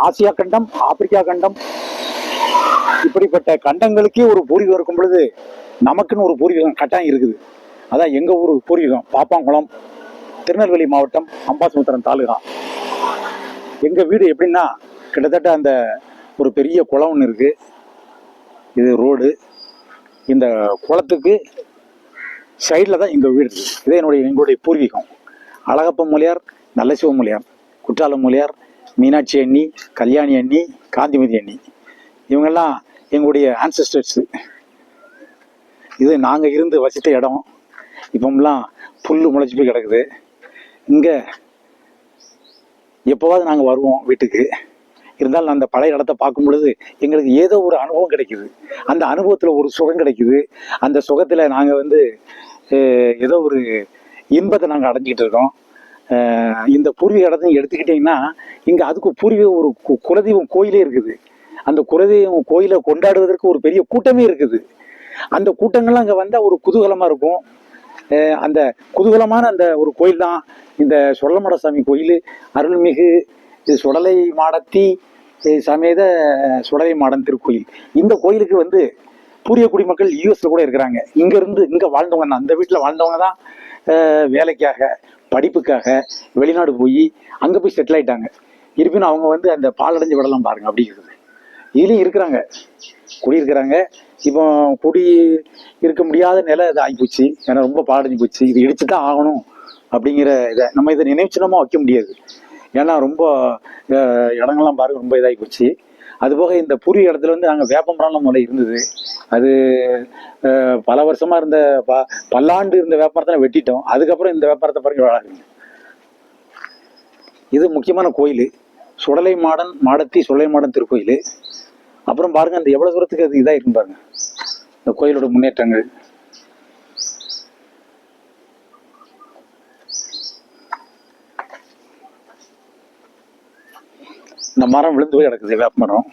Asia கண்டம், Africa கண்டம், இப்படிப்பட்ட கண்டங்களுக்கே ஒரு பூர்வீகம் இருக்கும் பொழுது நமக்குன்னு ஒரு பூர்வீகம் கட்டாயம் இருக்குது. அதான் எங்க ஊர் பூர்வீகம் பாப்பாங்குளம், திருநெல்வேலி மாவட்டம், அம்பாசமுத்திரம் தாலுகா. எங்க வீடு எப்படின்னா கிட்டத்தட்ட அந்த ஒரு பெரிய குளம் ஒன்று இருக்கு. இது ரோடு. இந்த குளத்துக்கு சைடில் தான் எங்கள் வீடு இருக்குது. இதே எங்களுடைய பூர்வீகம். அழகப்ப மொழியார், நல்லசிவ மொழியார், குற்றால மொழியார், மீனாட்சி அண்ணி, கல்யாணி அண்ணி, காந்திமதி அண்ணி, இவங்கெல்லாம் எங்களுடைய ஆன்சஸ்டர்ஸு. இது நாங்கள் இருந்து வசித்த இடம். இப்போம்லாம் புல் முளைச்சி போய் கிடக்குது. இங்கே எப்போவாது நாங்கள் வருவோம் வீட்டுக்கு. இருந்தாலும் அந்த பழைய இடத்தை பார்க்கும் பொழுது எங்களுக்கு ஏதோ ஒரு அனுபவம் கிடைக்குது. அந்த அனுபவத்தில் ஒரு சுகம் கிடைக்குது. அந்த சுகத்தில் நாங்கள் ஏதோ ஒரு இன்பத்தை நாங்கள் அடைஞ்சிக்கிட்டு இருக்கோம். இந்த பூர்வீக இடத்தையும் எடுத்துக்கிட்டிங்கன்னா இங்கே அதுக்கு பூர்வீக ஒரு குலதெய்வம் கோயிலே இருக்குது. அந்த குலதெய்வம் கோயிலை கொண்டாடுவதற்கு ஒரு பெரிய கூட்டமே இருக்குது. அந்த கூட்டங்கள்லாம் அங்கே வந்தால் ஒரு குதூகலமாக இருக்கும். அந்த குதூகலமான அந்த ஒரு கோயில் தான் இந்த சொடலமாடசாமி கோயில். அருள்மிகு சுடலை மாடத்தி சமேத சுடலை மாடன் திருக்கோயில். இந்த கோயிலுக்கு பூர்வீக குடிமக்கள் யூஎஸ்ல கூட இருக்கிறாங்க. இங்கே வாழ்ந்தவங்க தான், அந்த வீட்டில் வாழ்ந்தவங்க தான் வேலைக்காக, படிப்புக்காக வெளிநாடு போய் அங்கே போய் செட்டில் ஆயிட்டாங்க. இருப்பினும் அவங்க அந்த பாலடைஞ்ச விடலாம் பாருங்க அப்படி இருக்குது. இதுலேயும் இருக்கிறாங்க, குடியிருக்கிறாங்க. இப்போ குடி இருக்க முடியாத நிலை இது ஆகிப்போச்சு. ஏன்னா ரொம்ப பாலடைஞ்சு போச்சு. இது இடிச்சு தான் ஆகணும் அப்படிங்கிற இதை நினைவு சின்னமாக வைக்க முடியாது. ஏன்னா ரொம்ப இடங்கள்லாம் பாருங்க ரொம்ப இதாகி போச்சு. அதுபோக இந்த பூர்வீக இடத்துல நாங்கள் வேப்பமரம்லாம் முதல்ல இருந்தது. அது பல வருஷமா இருந்த பல்லாண்டு இருந்த வேப்பமரத்தை வெட்டிட்டோம். அதுக்கப்புறம் இந்த வேப்பமரத்தை பாருங்க வளருங்க. இது முக்கியமான கோயில், சுடலை மாடன் மாடத்தி சுடலை மாடன் திருக்கோயில். அப்புறம் பாருங்க அந்த எவ்வளவு தூரத்துக்கு அது இதாக இருக்கும் பாருங்க இந்த கோயிலோட முன்னேற்றங்கள். இந்த மரம் விழுந்து போய் கிடக்குது, வேப்ப மரம்.